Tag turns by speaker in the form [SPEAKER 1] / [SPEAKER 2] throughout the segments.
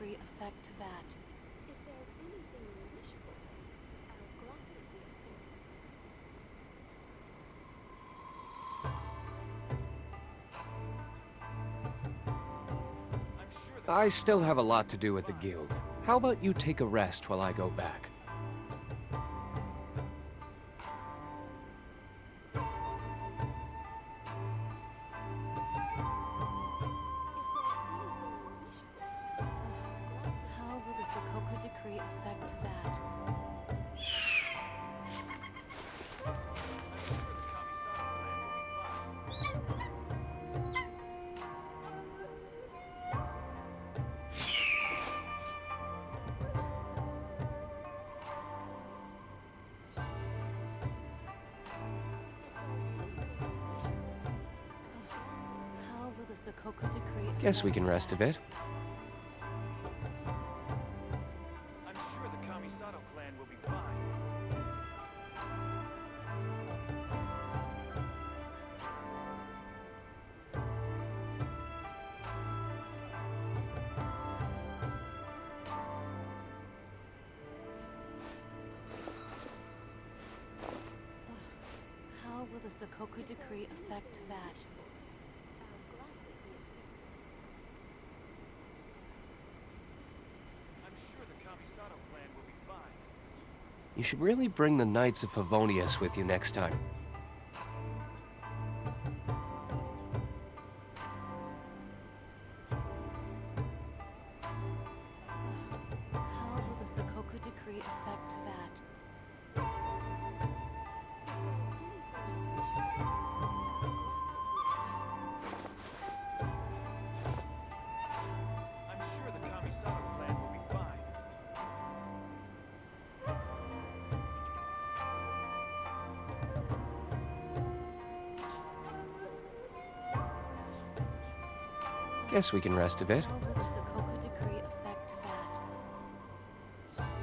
[SPEAKER 1] decree effect to that.
[SPEAKER 2] If there's anything you wish for, I'll gladly be of service.
[SPEAKER 3] I still have a lot to do at the guild. How about you take a rest while I go back?
[SPEAKER 1] How will the Sokoku decree effect to that? How will the Sokoku decree effect
[SPEAKER 3] Guess we can
[SPEAKER 1] to
[SPEAKER 3] rest a
[SPEAKER 1] that?
[SPEAKER 3] bit.
[SPEAKER 4] I'm sure the Kamisato clan will be fine.
[SPEAKER 1] How will the Sokoku decree effect to that?
[SPEAKER 2] I'll gladly be of service.
[SPEAKER 4] I'm sure the Kamisato clan will be fine.
[SPEAKER 3] You should really bring the Knights of Favonius with you next time.
[SPEAKER 1] How will the Sokoku decree effect to that?
[SPEAKER 4] I'm sure the Kamisato clan will be fine.
[SPEAKER 3] Guess we can rest a bit.
[SPEAKER 1] How will the Sokoku decree effect to that? How will the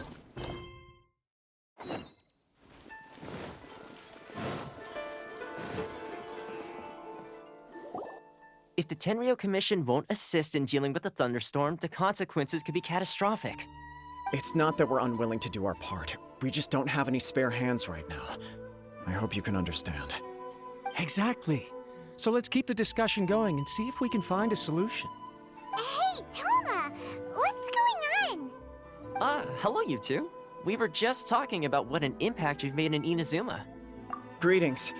[SPEAKER 1] Sokoku decree effect to that?
[SPEAKER 5] If the Tenryo Commission won't assist in dealing with the thunderstorm, the consequences could be catastrophic.
[SPEAKER 6] It's not that we're unwilling to do our part. We just don't have any spare hands right now. I hope you can understand.
[SPEAKER 7] Exactly. So let's keep the discussion going and see if we can find a solution.
[SPEAKER 8] Hey, Toma! What's going on?
[SPEAKER 5] Hello, you two. We were just talking about what an impact you've made in Inazuma.
[SPEAKER 6] Greetings.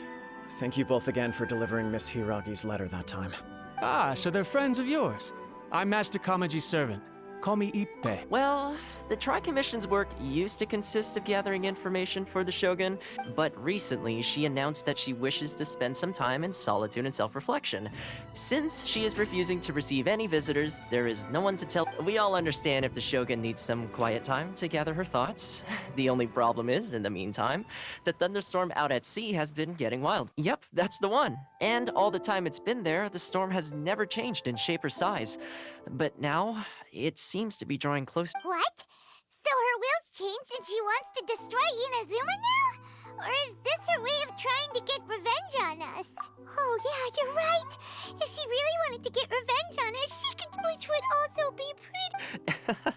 [SPEAKER 6] Thank you both again for delivering Miss Hiragi's letter that time.
[SPEAKER 7] Ah, so they're friends of yours. I'm Master Kamaji's servant. Call me Ippe.
[SPEAKER 5] Well, the Tri-Commission's work used to consist of gathering information for the Shogun, but recently she announced that she wishes to spend some time in solitude and self-reflection. Since she is refusing to receive any visitors, there is no one to tell. We all understand if the Shogun needs some quiet time to gather her thoughts. The only problem is, in the meantime, the thunderstorm out at sea has been getting wild. Yep, that's the one. And all the time it's been there, the storm has never changed in shape or size. But now, it seems to be drawing close.
[SPEAKER 8] What? So her will's changed and she wants to destroy Inazuma now? Or is this her way of trying to get revenge on us? Oh yeah, you're right. If she really wanted to get revenge on us, she could, which would also be pretty.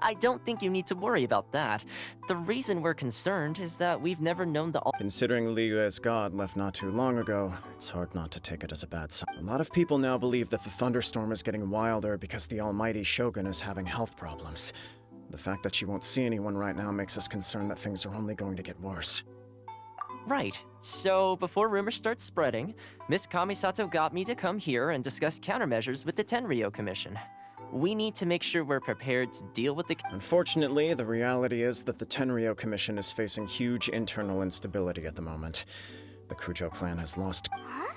[SPEAKER 5] I don't think you need to worry about that. The reason we're concerned is that we've never known the
[SPEAKER 6] Considering Liyue's god left not too long ago, it's hard not to take it as a bad sign. A lot of people now believe that the thunderstorm is getting wilder because the almighty Shogun is having health problems. The fact that she won't see anyone right now makes us concerned that things are only going to get worse.
[SPEAKER 5] Right. So, before rumors start spreading, Miss Kamisato got me to come here and discuss countermeasures with the Tenryo Commission. We need to make sure we're prepared to deal with the...
[SPEAKER 6] Unfortunately, the reality is that the Tenryo Commission is facing huge internal instability at the moment. The Kujo clan has lost.
[SPEAKER 8] Huh?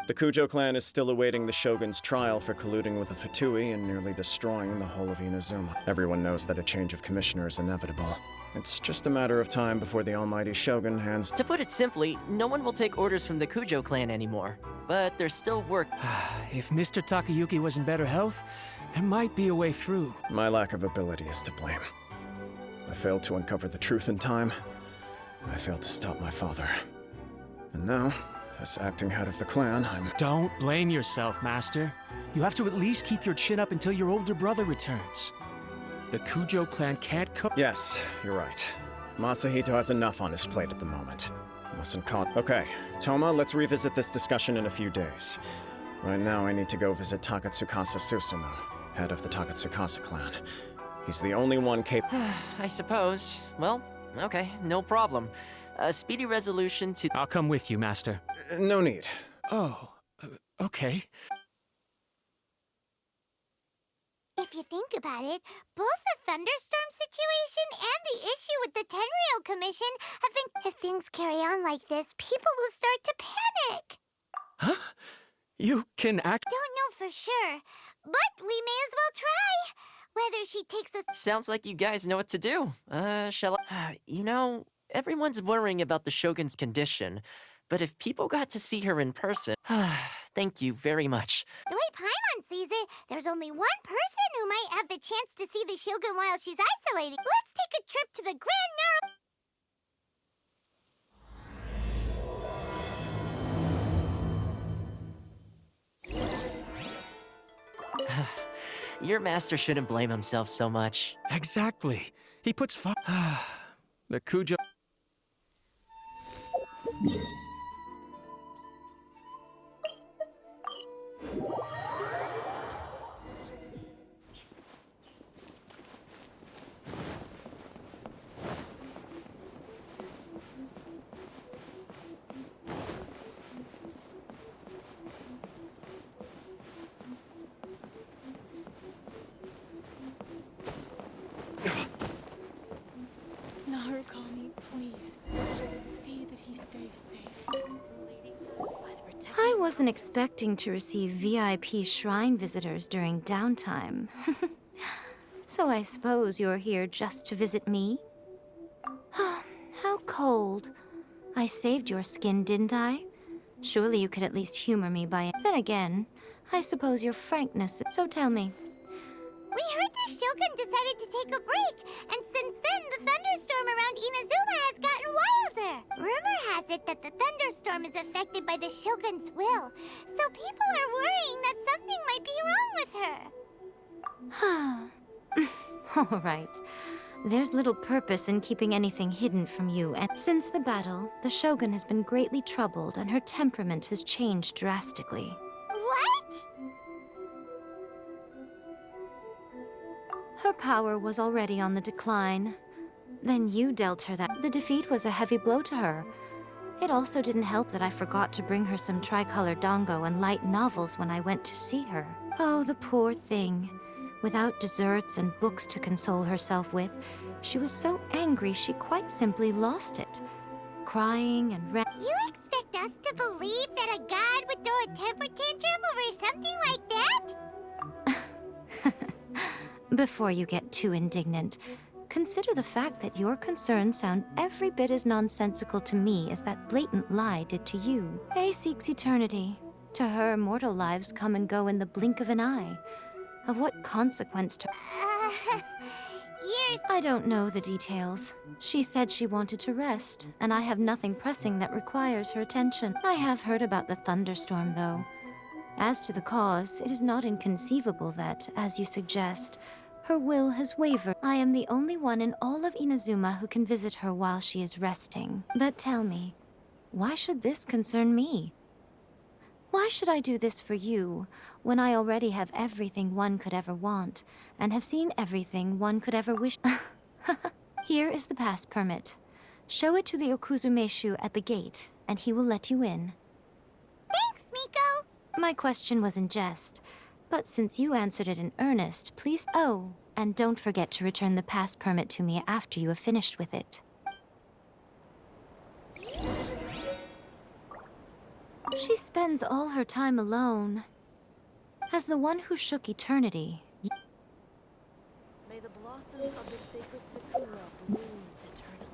[SPEAKER 6] The Kujo clan is still awaiting the Shogun's trial for colluding with the Fatui and nearly destroying the whole of Inazuma. Everyone knows that a change of commissioner is inevitable. It's just a matter of time before the almighty Shogun hands...
[SPEAKER 5] To put it simply, no one will take orders from the Kujo clan anymore. But there's still work.
[SPEAKER 7] If Mr. Takayuki was in better health, there might be a way through.
[SPEAKER 6] My lack of ability is to blame. I failed to uncover the truth in time. I failed to stop my father. And now, as acting head of the clan, I'm...
[SPEAKER 7] Don't blame yourself, Master. You have to at least keep your chin up until your older brother returns. The Kujo clan can't cope.
[SPEAKER 6] Yes, you're right. Masahito has enough on his plate at the moment. Mustn't Okay, Toma, let's revisit this discussion in a few days. Right now, I need to go visit Takatsukasa Susumu, head of the Takatsukasa clan. He's the only one capable...
[SPEAKER 5] I suppose. Well, okay, no problem. A speedy resolution to...
[SPEAKER 7] I'll come with you, Master.
[SPEAKER 6] No need.
[SPEAKER 7] Oh, okay.
[SPEAKER 8] If you think about it, both the thunderstorm situation and the issue with the Tenryou Commission have been... If things carry on like this, people will start to panic.
[SPEAKER 7] Huh? You can act...
[SPEAKER 8] Don't know for sure, but we may as well try. Whether she takes us...
[SPEAKER 5] Sounds like you guys know what to do. Shall I... You know, everyone's worrying about the Shogun's condition, but if people got to see her in person... Thank you very much.
[SPEAKER 8] The way Paimon sees it, there's only one person who might have the chance to see the Shogun while she's isolating. Let's take a trip to the Grand
[SPEAKER 5] Your master shouldn't blame himself so much.
[SPEAKER 7] Exactly. He puts the Kujo...
[SPEAKER 1] Narukami, please. See that he stays safe.
[SPEAKER 9] I wasn't expecting to receive VIP shrine visitors during downtime. So I suppose you're here just to visit me? How cold. I saved your skin, didn't I? Surely you could at least humor me by... Then again, I suppose your frankness... So tell me.
[SPEAKER 8] We heard the Shogun decided to take a break, and since then the thunderstorm around Inazuma has gotten wilder. Rumor has it that the thunderstorm is affected by the Shogun's will, so people are worrying that something might be wrong with her.
[SPEAKER 9] All right. There's little purpose in keeping anything hidden from you, and since the battle, the Shogun has been greatly troubled and her temperament has changed drastically.
[SPEAKER 8] What?
[SPEAKER 9] Her power was already on the decline. Then you dealt her that. The defeat was a heavy blow to her. It also didn't help that I forgot to bring her some tricolor dango and light novels when I went to see her. Oh, the poor thing. Without desserts and books to console herself with, she was so angry she quite simply lost it. Crying and
[SPEAKER 8] You expect us to believe that a god would throw a temper tantrum over something like that?
[SPEAKER 9] Before you get too indignant, consider the fact that your concerns sound every bit as nonsensical to me as that blatant lie did to you. A seeks eternity. To her, mortal lives come and go in the blink of an eye. Of what consequence to...
[SPEAKER 8] Years...
[SPEAKER 9] I don't know the details. She said she wanted to rest, and I have nothing pressing that requires her attention. I have heard about the thunderstorm, though. As to the cause, it is not inconceivable that, as you suggest, her will has wavered. I am the only one in all of Inazuma who can visit her while she is resting. But tell me, why should this concern me? Why should I do this for you, when I already have everything one could ever want, and have seen everything one could ever wish? Here is the pass permit. Show it to the Okuzumeshu at the gate, and he will let you in.
[SPEAKER 8] Thanks, Miko!
[SPEAKER 9] My question was in jest, but since you answered it in earnest, please... Oh, and don't forget to return the pass permit to me after you have finished with it. She spends all her time alone. As the one who shook eternity,
[SPEAKER 1] May the blossoms of the sacred sakura bloom eternally.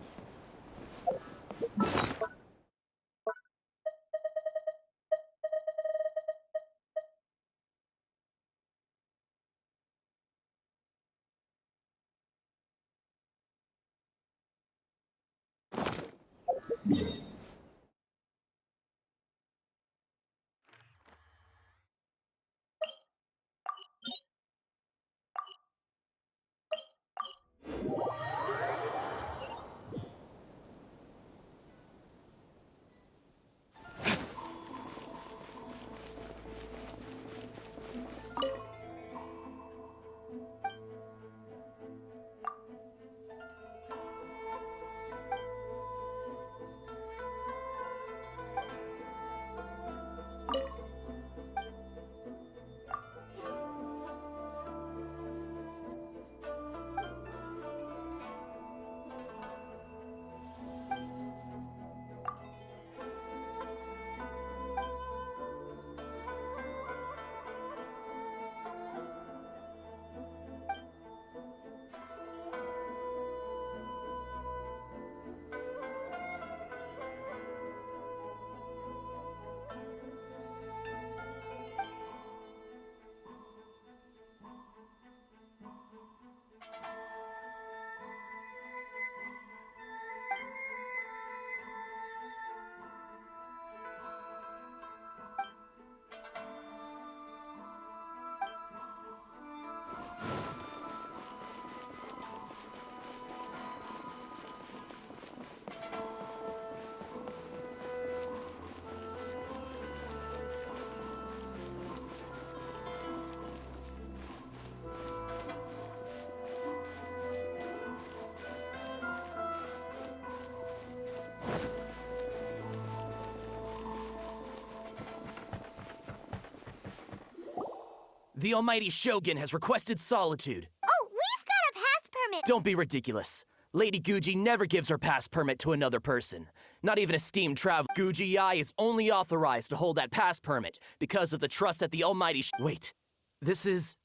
[SPEAKER 10] The almighty Shogun has requested solitude.
[SPEAKER 8] Oh, we've got a pass permit!
[SPEAKER 10] Don't be ridiculous. Lady Guji never gives her pass permit to another person. Not even a steam travel. Guji Ai is only authorized to hold that pass permit because of the trust that the almighty Wait, this is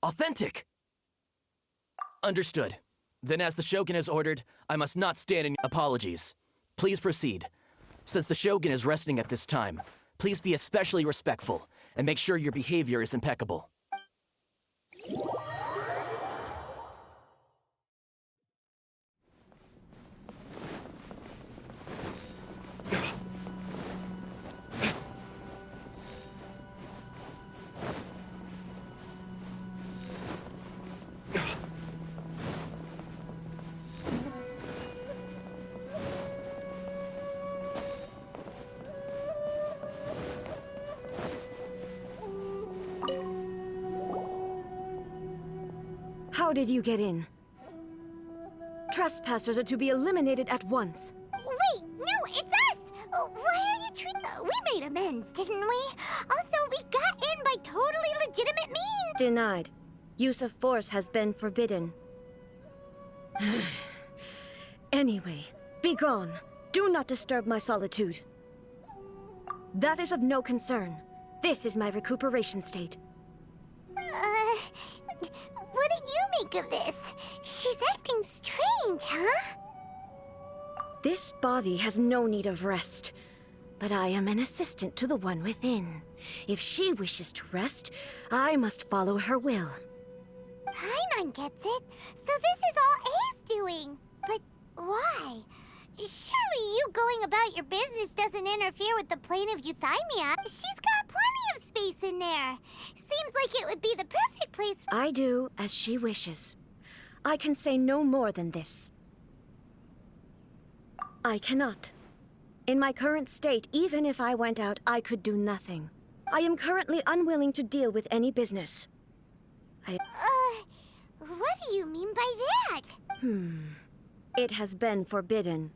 [SPEAKER 10] authentic. Understood. Then as the Shogun has ordered, I must not stand in apologies. Please proceed. Since the Shogun is resting at this time, please be especially respectful and make sure your behavior is impeccable.
[SPEAKER 11] How did you get in? Trespassers are to be eliminated at once.
[SPEAKER 8] Wait, no, it's us! Why are you treating... we made amends, didn't we? Also, we got in by totally legitimate means!
[SPEAKER 11] Denied. Use of force has been forbidden. Anyway, be gone. Do not disturb my solitude. That is of no concern. This is my recuperation state.
[SPEAKER 8] What did you make of this? She's acting strange, huh?
[SPEAKER 11] This body has no need of rest. But I am an assistant to the one within. If she wishes to rest, I must follow her will.
[SPEAKER 8] Paimon gets it. So this is all A's doing. But why? Surely you going about your business doesn't interfere with the plane of euthymia. She's got plenty of space in there. Seems like it would be the perfect place for...
[SPEAKER 11] I do as she wishes. I can say no more than this. I cannot. In my current state, even if I went out, I could do nothing. I am currently unwilling to deal with any business.
[SPEAKER 8] What do you mean by that?
[SPEAKER 11] It has been forbidden.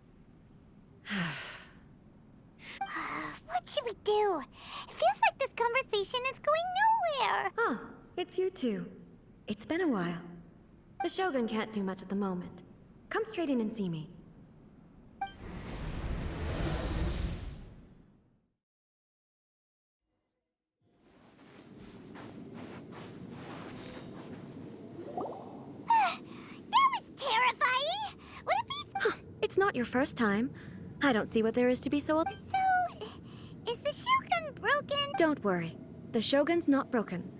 [SPEAKER 8] What should we do? It feels like this conversation is going nowhere.
[SPEAKER 11] Oh, it's you two. It's been a while. The Shogun can't do much at the moment. Come straight in and see me. It's not your first time. I don't see what there is to be so...
[SPEAKER 8] So, is the Shogun broken?
[SPEAKER 11] Don't worry. The Shogun's not broken.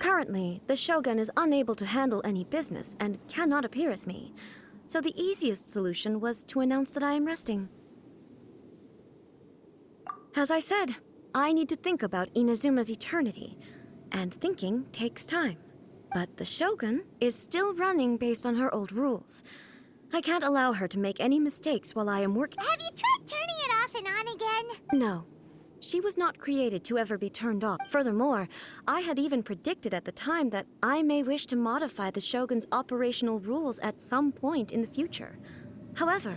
[SPEAKER 11] Currently, the Shogun is unable to handle any business and cannot appear as me. So the easiest solution was to announce that I am resting. As I said, I need to think about Inazuma's eternity, and thinking takes time. But the Shogun is still running based on her old rules. I can't allow her to make any mistakes while I am working.
[SPEAKER 8] Have you tried turning it off and on again?
[SPEAKER 11] No. She was not created to ever be turned off. Furthermore, I had even predicted at the time that I may wish to modify the Shogun's operational rules at some point in the future. However,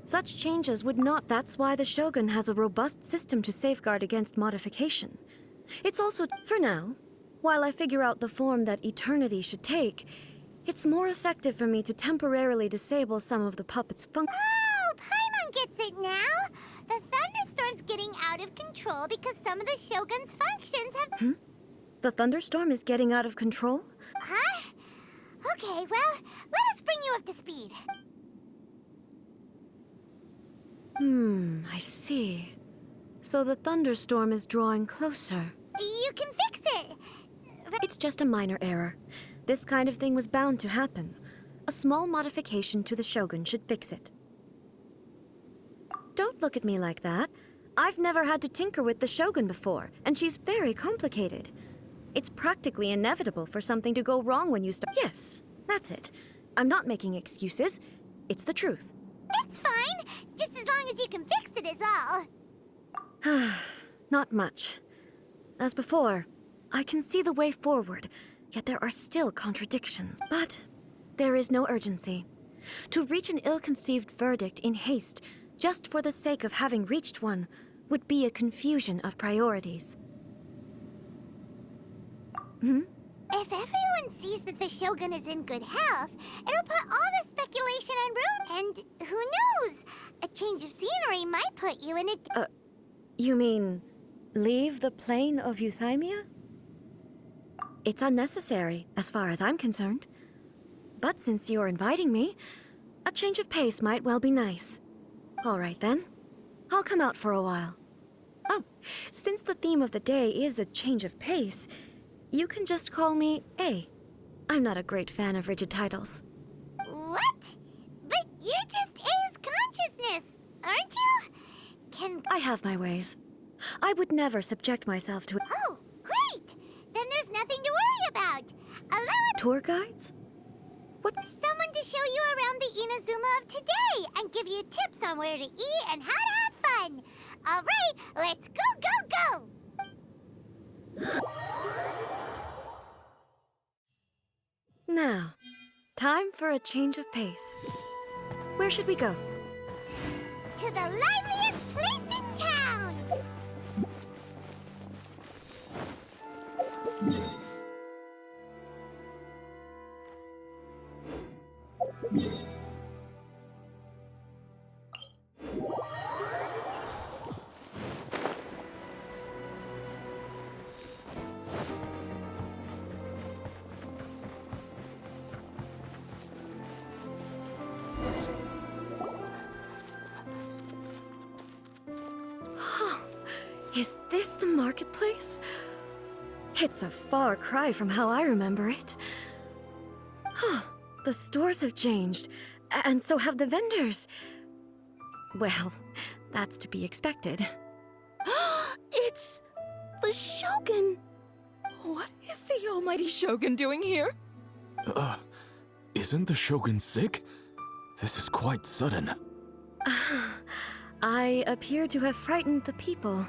[SPEAKER 11] such changes would not... That's why the Shogun has a robust system to safeguard against modification. It's also, for now, while I figure out the form that eternity should take, it's more effective for me to temporarily disable some of the puppet's functions.
[SPEAKER 8] Oh, Paimon gets it now! The thunderstorm's getting out of control because some of the Shogun's functions have...
[SPEAKER 11] The thunderstorm is getting out of control?
[SPEAKER 8] Huh? Okay, well, let us bring you up to speed.
[SPEAKER 11] I see. So the thunderstorm is drawing closer.
[SPEAKER 8] You can fix it!
[SPEAKER 11] It's just a minor error. This kind of thing was bound to happen. A small modification to the Shogun should fix it. Don't look at me like that. I've never had to tinker with the Shogun before, and she's very complicated. It's practically inevitable for something to go wrong when you start. Yes, that's it. I'm not making excuses. It's the truth.
[SPEAKER 8] It's fine, just as long as you can fix it is all.
[SPEAKER 11] Not much. As before, I can see the way forward, yet there are still contradictions. But there is no urgency. To reach an ill-conceived verdict in haste, just for the sake of having reached one, would be a confusion of priorities.
[SPEAKER 8] If everyone sees that the Shogun is in good health, it'll put all the speculation on room. And who knows? A change of scenery might put you in a...
[SPEAKER 11] You mean, leave the plane of euthymia? It's unnecessary, as far as I'm concerned. But since you're inviting me, a change of pace might well be nice. All right then. I'll come out for a while. Oh, since the theme of the day is a change of pace, you can just call me A. I'm not a great fan of rigid titles.
[SPEAKER 8] What? But you're just A's consciousness, aren't you?
[SPEAKER 11] I have my ways. I would never subject myself to...
[SPEAKER 8] Oh, great! Then there's nothing to worry about. Allow
[SPEAKER 11] Tour guides?
[SPEAKER 8] someone to show you around the Inazuma of today and give you tips on where to eat and how to have fun. All right, let's go, go, go!
[SPEAKER 11] Now, time for a change of pace. Where should we go?
[SPEAKER 8] To the liveliest place in town!
[SPEAKER 11] Is this the marketplace? It's a far cry from how I remember it. The stores have changed, and so have the vendors. Well, that's to be expected.
[SPEAKER 12] It's the Shogun! What is the almighty Shogun doing here?
[SPEAKER 13] Isn't the Shogun sick? This is quite sudden.
[SPEAKER 11] I appear to have frightened the people.
[SPEAKER 8] Well,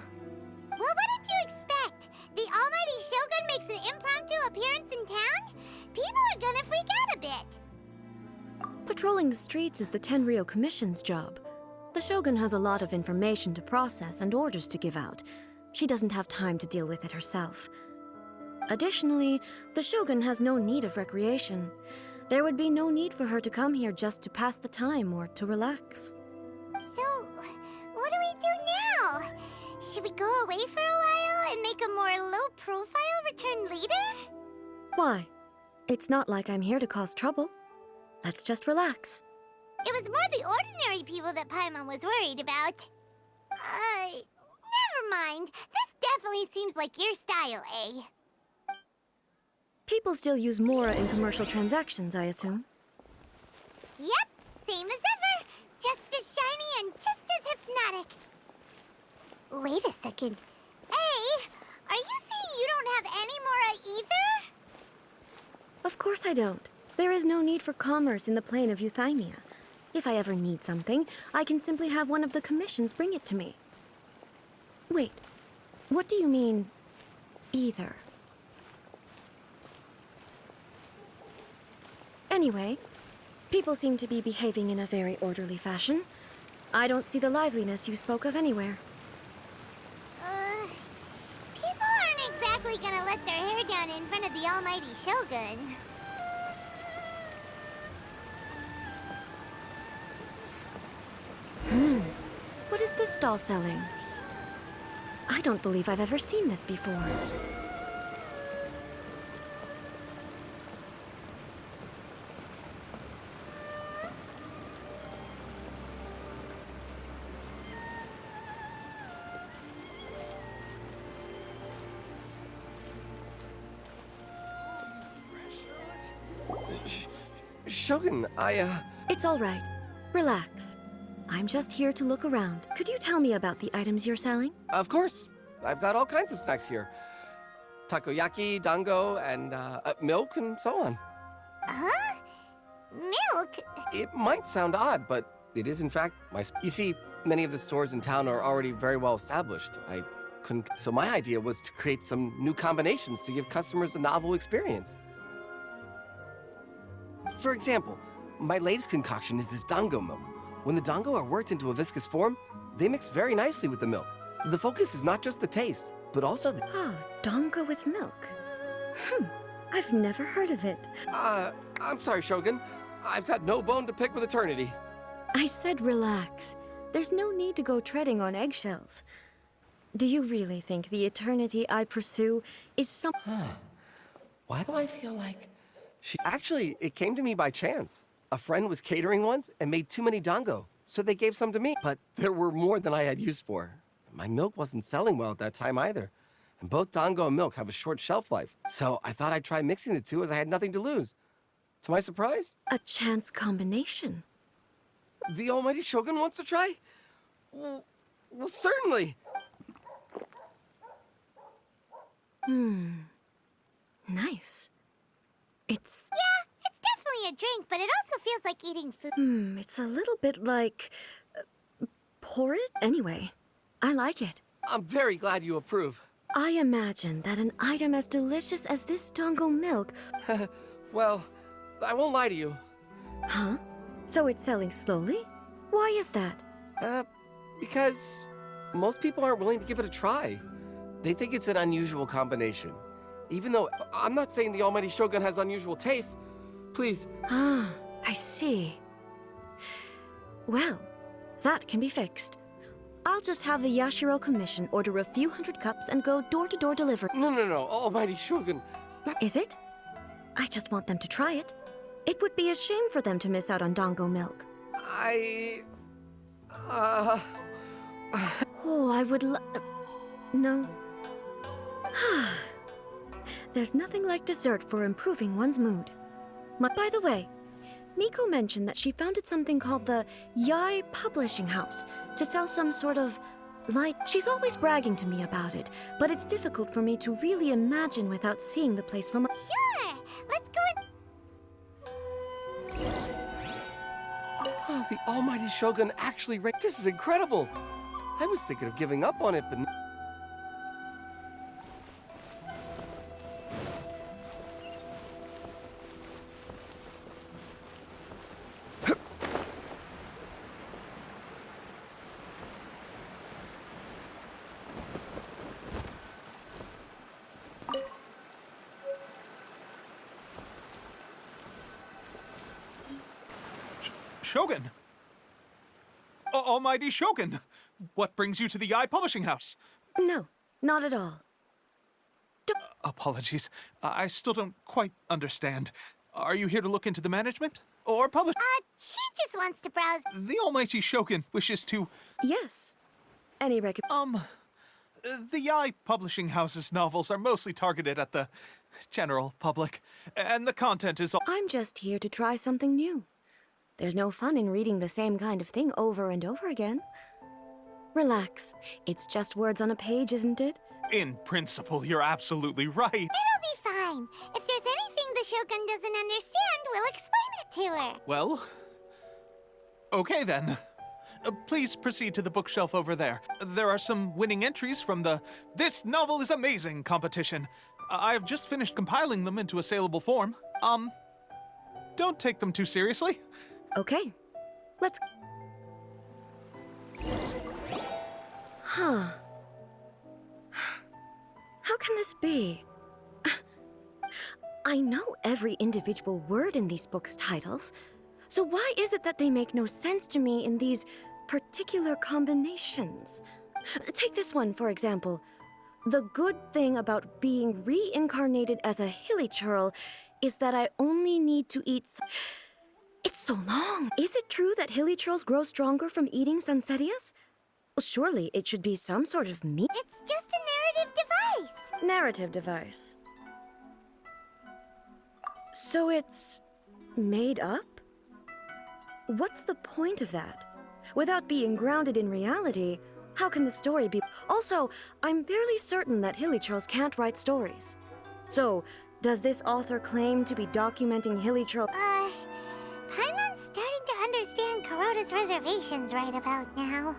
[SPEAKER 8] what did you expect? The almighty Shogun makes an impromptu appearance in town? People are gonna freak out a bit.
[SPEAKER 11] Patrolling the streets is the Tenryou Commission's job. The Shogun has a lot of information to process and orders to give out. She doesn't have time to deal with it herself. Additionally, the Shogun has no need of recreation. There would be no need for her to come here just to pass the time or to relax.
[SPEAKER 8] So, what do we do now? Should we go away for a while and make a more low-profile return later?
[SPEAKER 11] Why? It's not like I'm here to cause trouble. Let's just relax.
[SPEAKER 8] It was more the ordinary people that Paimon was worried about. Never mind. This definitely seems like your style, eh?
[SPEAKER 11] People still use Mora in commercial transactions, I assume.
[SPEAKER 8] Yep, same as ever. Just as shiny and just as hypnotic. Wait a second. Hey, are you saying you don't have any Mora either?
[SPEAKER 11] Of course I don't. There is no need for commerce in the plane of Euthymia. If I ever need something, I can simply have one of the commissions bring it to me. Wait, what do you mean, either? Anyway, people seem to be behaving in a very orderly fashion. I don't see the liveliness you spoke of anywhere.
[SPEAKER 8] People aren't exactly gonna let their hair down in front of the almighty Shogun.
[SPEAKER 11] What is this stall selling? I don't believe I've ever seen this before.
[SPEAKER 10] Shogun,
[SPEAKER 11] It's all right. Relax. I'm just here to look around. Could you tell me about the items you're selling?
[SPEAKER 10] Of course. I've got all kinds of snacks here. Takoyaki, dango, and milk, and so on.
[SPEAKER 8] Huh? Milk?
[SPEAKER 10] It might sound odd, but it is in fact You see, many of the stores in town are already very well established. I couldn't... So my idea was to create some new combinations to give customers a novel experience. For example, my latest concoction is this dango milk. When the dango are worked into a viscous form, they mix very nicely with the milk. The focus is not just the taste, but also the...
[SPEAKER 11] Oh, dango with milk. I've never heard of it.
[SPEAKER 10] I'm sorry, Shogun. I've got no bone to pick with eternity.
[SPEAKER 11] I said relax. There's no need to go treading on eggshells. Do you really think the eternity I pursue is some...
[SPEAKER 10] Why do I feel like... Actually, it came to me by chance. A friend was catering once and made too many dango, so they gave some to me. But there were more than I had use for. My milk wasn't selling well at that time either. And both dango and milk have a short shelf life. So I thought I'd try mixing the two as I had nothing to lose. To my surprise...
[SPEAKER 11] A chance combination.
[SPEAKER 10] The almighty Shogun wants to try? Well, certainly.
[SPEAKER 11] Nice. It's...
[SPEAKER 8] Yeah, it's definitely a drink, but it also feels like eating food.
[SPEAKER 11] It's a little bit like... porridge? Anyway, I like it.
[SPEAKER 10] I'm very glad you approve.
[SPEAKER 11] I imagine that an item as delicious as this dango milk...
[SPEAKER 10] Well, I won't lie to you.
[SPEAKER 11] Huh? So it's selling slowly? Why is that?
[SPEAKER 10] Because most people aren't willing to give it a try. They think it's an unusual combination. Even though I'm not saying the almighty Shogun has unusual tastes. Please.
[SPEAKER 11] Ah, I see. Well, that can be fixed. I'll just have the Yashiro Commission order a few hundred cups and go door-to-door delivery.
[SPEAKER 10] No, almighty Shogun.
[SPEAKER 11] Is it? I just want them to try it. It would be a shame for them to miss out on dango milk. Oh, I would no. There's nothing like dessert for improving one's mood. By the way, Miko mentioned that she founded something called the Yai Publishing House to sell some sort of light. She's always bragging to me about it, but it's difficult for me to really imagine without seeing the place from...
[SPEAKER 8] Sure, let's go in...
[SPEAKER 10] Oh, the almighty Shogun actually This is incredible! I was thinking of giving up on it, but...
[SPEAKER 4] Shogun! Almighty Shogun! What brings you to the Yai Publishing House?
[SPEAKER 11] No, not at all.
[SPEAKER 4] Apologies. I still don't quite understand. Are you here to look into the management? Or publish...
[SPEAKER 8] She just wants to browse.
[SPEAKER 4] The almighty Shogun wishes to...
[SPEAKER 11] Yes. Any
[SPEAKER 4] The Yai publishing house's novels are mostly targeted at the general public, and the content is all...
[SPEAKER 11] I'm just here to try something new. There's no fun in reading the same kind of thing over and over again. Relax. It's just words on a page, isn't it?
[SPEAKER 4] In principle, you're absolutely right.
[SPEAKER 8] It'll be fine. If there's anything the Shogun doesn't understand, we'll explain it to her.
[SPEAKER 4] Well, okay then. Please proceed to the bookshelf over there. There are some winning entries from the This Novel is Amazing competition. I've just finished compiling them into a saleable form. Don't take them too seriously.
[SPEAKER 11] Okay. Let's... Huh. How can this be? I know every individual word in these books' titles, so why is it that they make no sense to me in these particular combinations? Take this one, for example. The good thing about being reincarnated as a hilly churl is that I only need to eat It's so long. Is it true that hilly churls grow stronger from eating Sunsettias? Well, surely it should be some sort of meat.
[SPEAKER 8] It's just a narrative device.
[SPEAKER 11] Narrative device. So it's made up? What's the point of that? Without being grounded in reality, how can the story be? Also, I'm fairly certain that hilly churls can't write stories. So, does this author claim to be documenting hilly churl?
[SPEAKER 8] Paimon's starting to understand Kuroda's reservations right about now.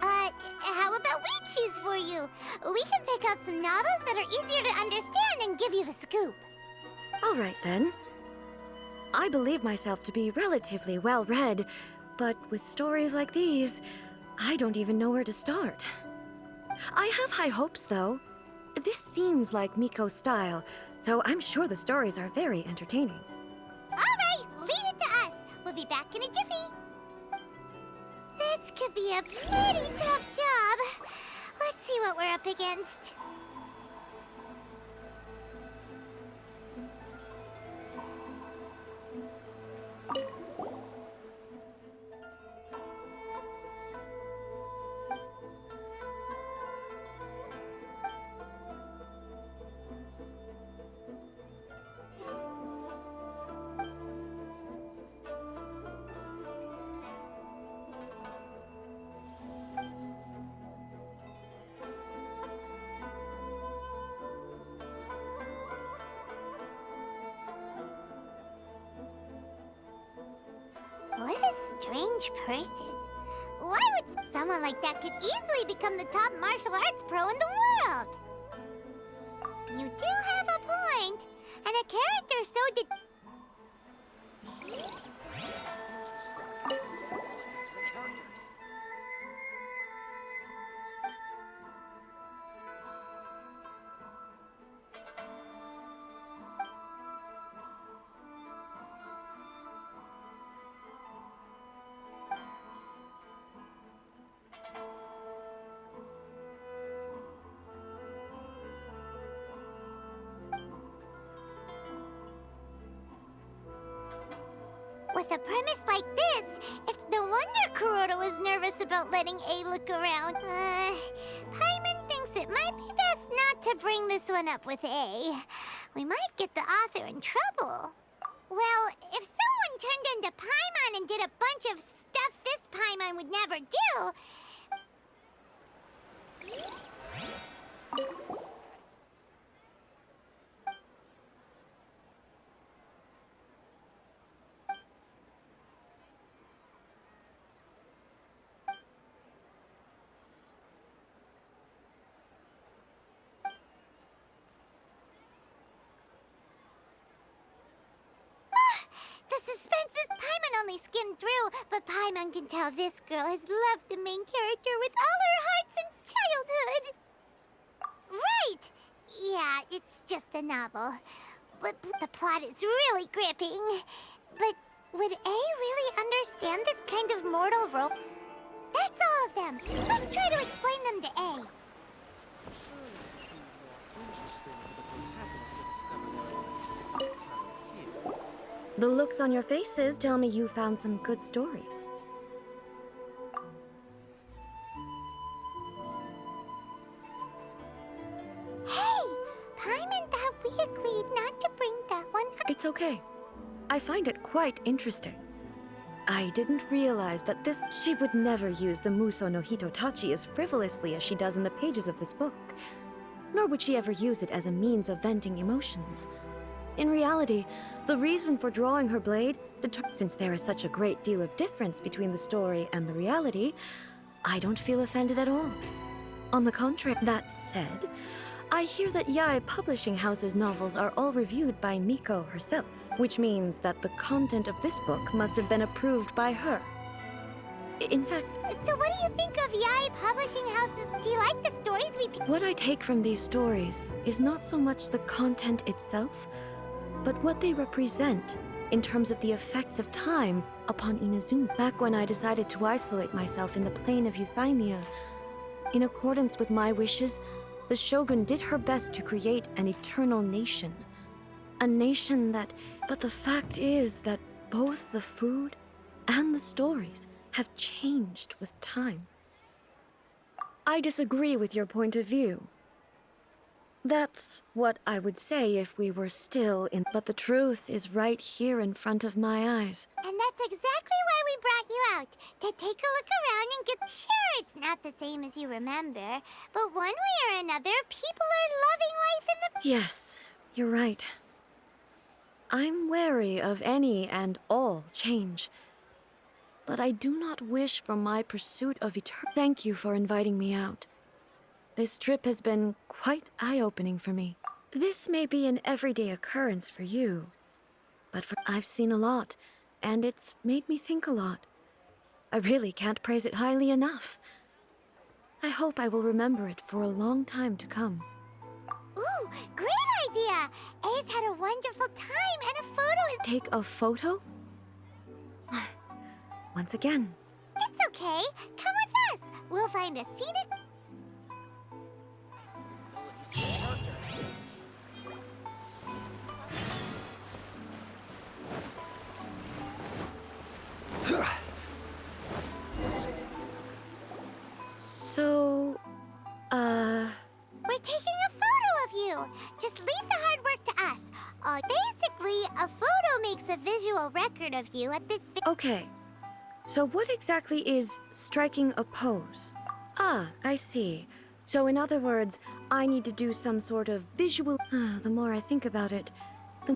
[SPEAKER 8] How about we choose for you? We can pick out some novels that are easier to understand and give you the scoop.
[SPEAKER 11] All right, then. I believe myself to be relatively well-read, but with stories like these, I don't even know where to start. I have high hopes, though. This seems like Miko's style, so I'm sure the stories are very entertaining.
[SPEAKER 8] All right, leave it to us. We'll be back in a jiffy. This could be a pretty tough job. Let's see what we're up against. What a strange person. Why would someone like that could easily become the top martial arts pro in the world? You do have a point. And a character so With a premise like this, it's no wonder Kuroda was nervous about letting A look around. Paimon thinks it might be best not to bring this one up with A. We might get the author in trouble. Well, if someone turned into Paimon and did a bunch of stuff this Paimon would never do... The suspense is Paimon only skimmed through, but Paimon can tell this girl has loved the main character with all her heart since childhood. Right! Yeah, it's just a novel. But the plot is really gripping. But would A really understand this kind of mortal role? That's all of them. Let's try to explain them to A.
[SPEAKER 14] Surely it would be more interesting for the protagonist to discover their own distinct time here.
[SPEAKER 11] The looks on your faces tell me you found some good stories.
[SPEAKER 8] Hey! Paimon thought we agreed not to bring that one up.
[SPEAKER 11] It's okay. I find it quite interesting. I didn't realize that she would never use the Muso no Hitotachi as frivolously as she does in the pages of this book. Nor would she ever use it as a means of venting emotions. In reality, the reason for drawing her blade, since there is such a great deal of difference between the story and the reality, I don't feel offended at all. On the contrary, that said, I hear that Yae Publishing House's novels are all reviewed by Miko herself, which means that the content of this book must have been approved by her. In fact...
[SPEAKER 8] So what do you think of Yae Publishing House's... Do you like the stories we...
[SPEAKER 11] What I take from these stories is not so much the content itself, but what they represent in terms of the effects of time upon Inazuma. Back when I decided to isolate myself in the plain of Euthymia, in accordance with my wishes, the Shogun did her best to create an eternal nation. A nation that... But the fact is that both the food and the stories have changed with time. I disagree with your point of view. That's what I would say if we were still in... But the truth is right here in front of my eyes.
[SPEAKER 8] And that's exactly why we brought you out. To take a look around and get... Sure, it's not the same as you remember, but one way or another, people are loving life in the...
[SPEAKER 11] Yes, you're right. I'm wary of any and all change. But I do not wish for my pursuit of eternity. Thank you for inviting me out. This trip has been quite eye-opening for me. This may be an everyday occurrence for you, but I've seen a lot, and it's made me think a lot. I really can't praise it highly enough. I hope I will remember it for a long time to come.
[SPEAKER 8] Ooh, great idea! A's had a wonderful time, and a photo is...
[SPEAKER 11] Take a photo? Once again.
[SPEAKER 8] It's okay. Come with us. We'll find a scenic...
[SPEAKER 11] So,
[SPEAKER 8] We're taking a photo of you. Just leave the hard work to us. Basically, a photo makes a visual record of you at this...
[SPEAKER 11] Okay. So what exactly is striking a pose? Ah, I see. So in other words, I need to do some sort of visual... The more I think about it,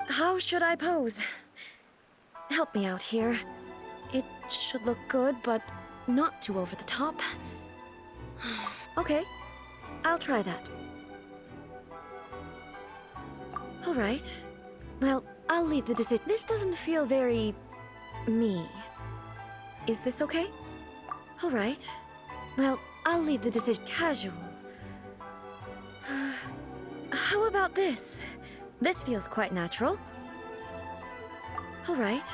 [SPEAKER 11] how should I pose? Help me out here. It should look good, but not too over the top. Okay, I'll try that. All right. Well, I'll leave the decision. This doesn't feel very... me. Is this okay? All right. Well, I'll leave the decision casual. How about this? This feels quite natural. All right.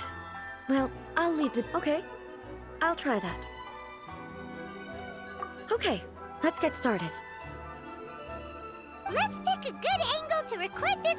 [SPEAKER 11] Well, I'll leave the... Okay. I'll try that. Okay, let's get started.
[SPEAKER 8] Let's pick a good angle to record this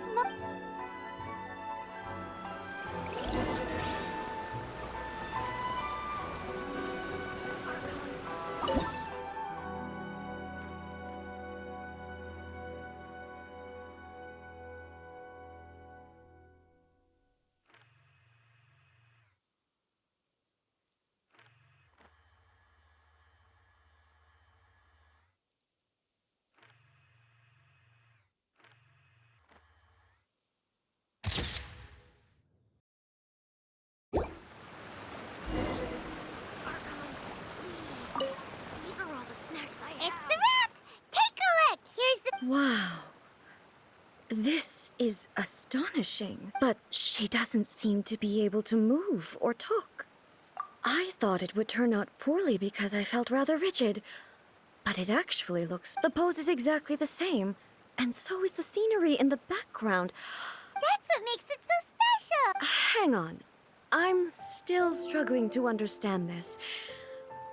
[SPEAKER 8] It's a wrap! Take a look! Here's the...
[SPEAKER 11] Wow. This is astonishing, but she doesn't seem to be able to move or talk. I thought it would turn out poorly because I felt rather rigid, but it actually looks... The pose is exactly the same, and so is the scenery in the background.
[SPEAKER 8] That's what makes it so special!
[SPEAKER 11] Hang on. I'm still struggling to understand this.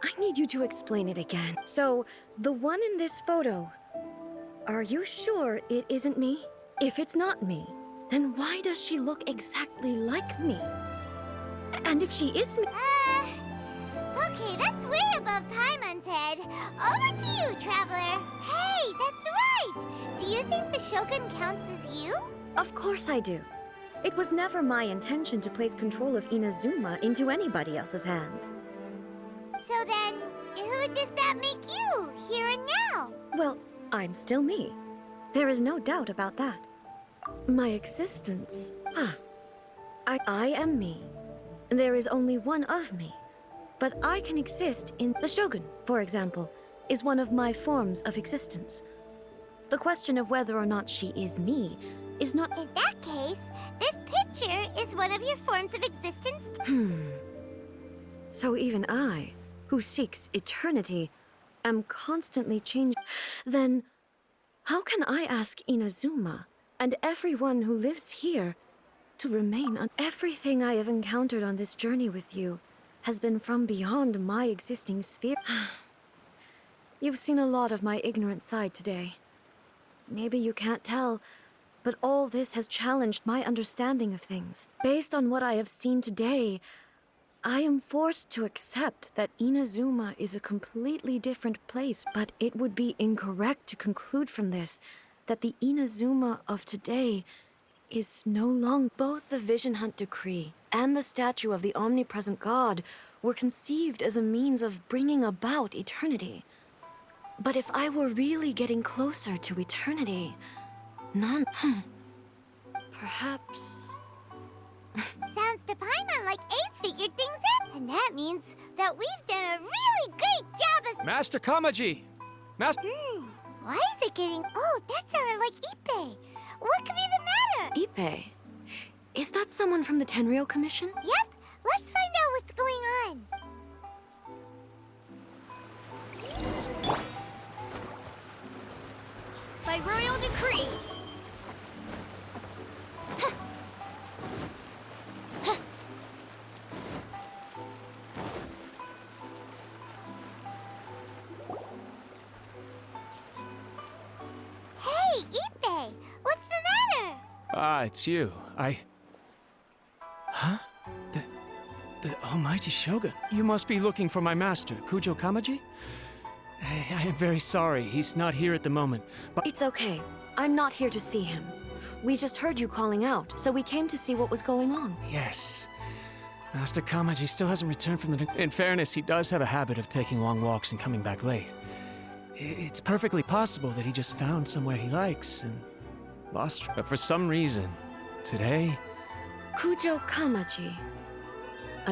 [SPEAKER 11] I need you to explain it again. So, the one in this photo, are you sure it isn't me? If it's not me, then why does she look exactly like me? And if she is me...
[SPEAKER 8] Okay, that's way above Paimon's head. Over to you, Traveler. Hey, that's right! Do you think the Shogun counts as you?
[SPEAKER 11] Of course I do. It was never my intention to place control of Inazuma into anybody else's hands.
[SPEAKER 8] So then, who does that make you, here and now?
[SPEAKER 11] Well, I'm still me. There is no doubt about that. My existence... I am me. There is only one of me. But I can exist in... The Shogun, for example, is one of my forms of existence. The question of whether or not she is me is not...
[SPEAKER 8] In that case, this picture is one of your forms of existence.
[SPEAKER 11] So even I, who seeks eternity, am constantly changing. Then, how can I ask Inazuma and everyone who lives here to remain on... Everything I have encountered on this journey with you has been from beyond my existing sphere. You've seen a lot of my ignorant side today. Maybe you can't tell, but all this has challenged my understanding of things. Based on what I have seen today, I am forced to accept that Inazuma is a completely different place, but it would be incorrect to conclude from this that the Inazuma of today is no longer... Both the Vision Hunt Decree and the statue of the omnipresent God were conceived as a means of bringing about eternity. But if I were really getting closer to eternity, perhaps...
[SPEAKER 8] Sounds to Paimon like Ace figured things out. And that means that we've done a really great job as...
[SPEAKER 7] Master Kamaji! Master...
[SPEAKER 8] Why is it getting... Oh, that sounded like Ippei. What could be the matter?
[SPEAKER 11] Ippei? Is that someone from the Tenryou Commission?
[SPEAKER 8] Yep. Let's find out what's going on.
[SPEAKER 2] By royal decree.
[SPEAKER 8] Hey, Ippei! What's the matter?
[SPEAKER 7] Ah, it's you. Huh? The Almighty Shogun. You must be looking for my master, Kujo Kamaji? I am very sorry. He's not here at the moment, but...
[SPEAKER 11] It's okay. I'm not here to see him. We just heard you calling out, so we came to see what was going on.
[SPEAKER 7] Yes. Master Kamaji still hasn't returned from the... In fairness, he does have a habit of taking long walks and coming back late. It's perfectly possible that he just found somewhere he likes and lost... But for some reason, today...
[SPEAKER 11] Kujo Kamaji.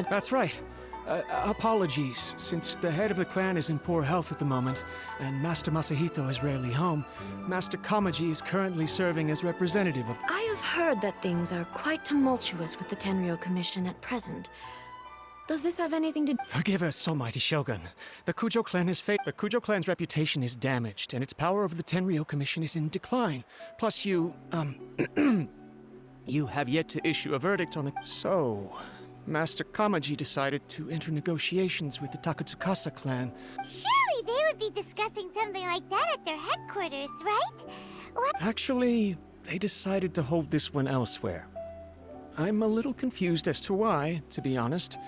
[SPEAKER 7] That's right. Apologies. Since the head of the clan is in poor health at the moment, and Master Masahito is rarely home, Master Kamaji is currently serving as representative of...
[SPEAKER 11] I have heard that things are quite tumultuous with the Tenryou Commission at present. Does this have anything to...
[SPEAKER 7] Forgive us, Almighty Shogun. The Kujo clan has The Kujo clan's reputation is damaged, and its power over the Tenryou Commission is in decline. Plus you, you have yet to issue a verdict on the... So... Master Kamaji decided to enter negotiations with the Takatsukasa clan.
[SPEAKER 8] Surely they would be discussing something like that at their headquarters, right? What?
[SPEAKER 7] Actually, they decided to hold this one elsewhere. I'm a little confused as to why, to be honest,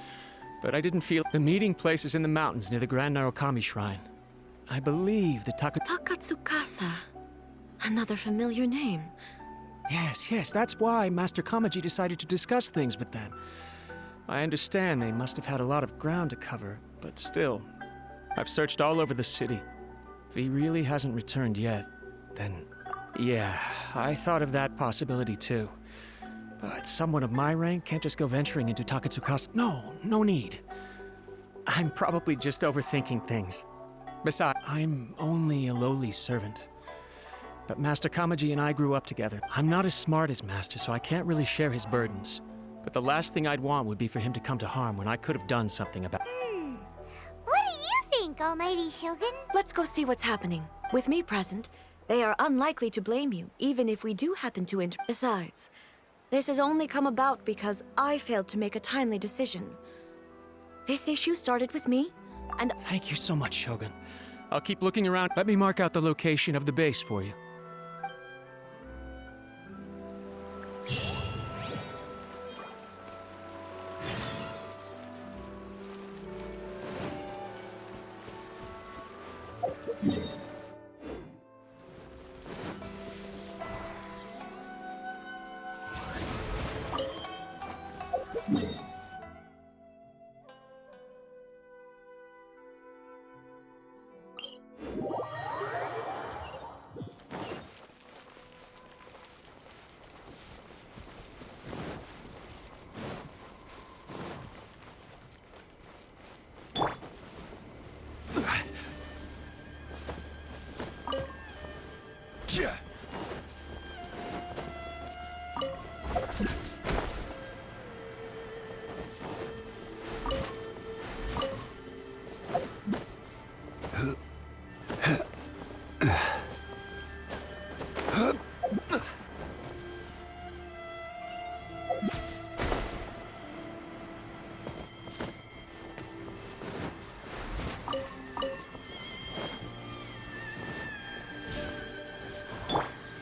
[SPEAKER 7] but I didn't feel... The meeting place is in the mountains near the Grand Narukami Shrine. I believe the
[SPEAKER 11] Takatsukasa. Another familiar name.
[SPEAKER 7] Yes, that's why Master Kamaji decided to discuss things with them. I understand they must have had a lot of ground to cover, but still, I've searched all over the city. If he really hasn't returned yet, then... Yeah, I thought of that possibility too. But someone of my rank can't just go venturing into Takatsukasa. No need. I'm probably just overthinking things. Besides, I'm only a lowly servant. But Master Kamaji and I grew up together. I'm not as smart as Master, so I can't really share his burdens. But the last thing I'd want would be for him to come to harm when I could have done something about...
[SPEAKER 8] What do you think, Almighty Shogun?
[SPEAKER 11] Let's go see what's happening. With me present, they are unlikely to blame you, even if we do happen to Besides, this has only come about because I failed to make a timely decision. This issue started with me, and...
[SPEAKER 7] Thank you so much, Shogun. I'll keep looking around. Let me mark out the location of the base for you.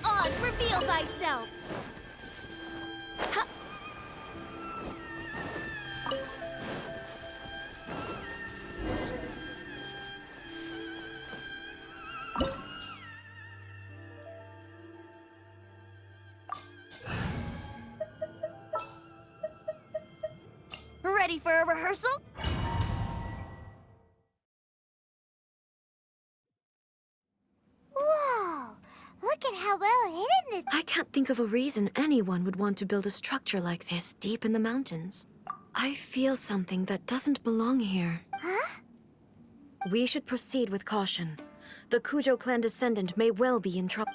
[SPEAKER 8] Oz, reveal thyself!
[SPEAKER 12] Ready for a rehearsal?
[SPEAKER 8] Whoa! Look at how well hidden this.
[SPEAKER 11] I can't think of a reason anyone would want to build a structure like this deep in the mountains. I feel something that doesn't belong here.
[SPEAKER 8] Huh?
[SPEAKER 11] We should proceed with caution. The Kujo clan descendant may well be in trouble.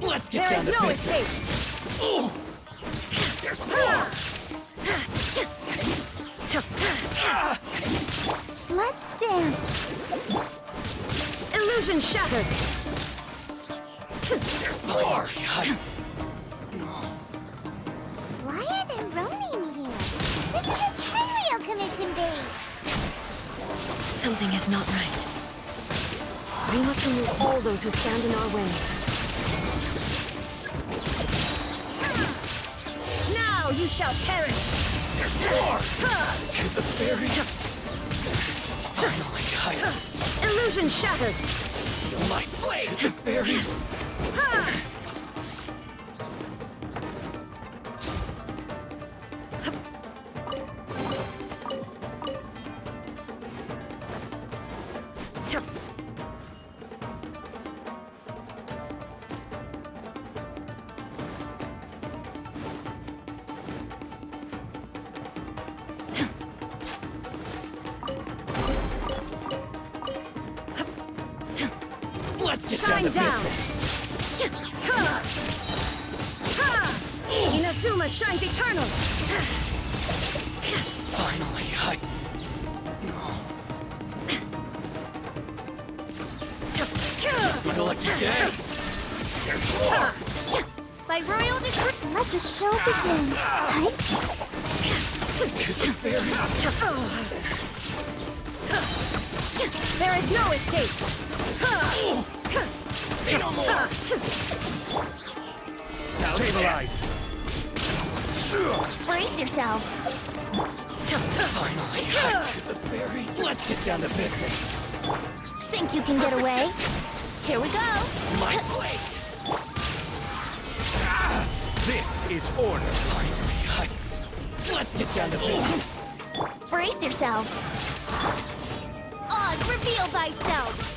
[SPEAKER 10] Let's get
[SPEAKER 11] There
[SPEAKER 10] down
[SPEAKER 11] is
[SPEAKER 10] to
[SPEAKER 11] no
[SPEAKER 10] business.
[SPEAKER 11] escape!
[SPEAKER 10] There's more!
[SPEAKER 8] Let's dance.
[SPEAKER 11] Illusion shattered!
[SPEAKER 10] There's more!
[SPEAKER 8] Why are there Ronin here? This is a Kenryo Commission base.
[SPEAKER 11] Something is not right. We must remove all those who stand in our way. Now you shall perish!
[SPEAKER 10] There's more! To the very... Finally,
[SPEAKER 11] Illusion shattered!
[SPEAKER 10] feel my blade! To the very... Let's get
[SPEAKER 11] Shine
[SPEAKER 10] down to
[SPEAKER 11] down.
[SPEAKER 10] business.
[SPEAKER 11] Inazuma shines eternal!
[SPEAKER 10] Finally, my lucky day. There's more.
[SPEAKER 8] By royal decree, let the show begin.
[SPEAKER 10] To the very...
[SPEAKER 11] There is no escape!
[SPEAKER 10] Say no more. Stabilize.
[SPEAKER 8] Brace yourselves.
[SPEAKER 10] Finally, to the very... Let's get down to business.
[SPEAKER 8] Think you can get away? Here we go.
[SPEAKER 10] My blade.
[SPEAKER 4] This is order.
[SPEAKER 10] Finally, let's get down to business.
[SPEAKER 8] Brace yourselves. Oz, reveal thyself.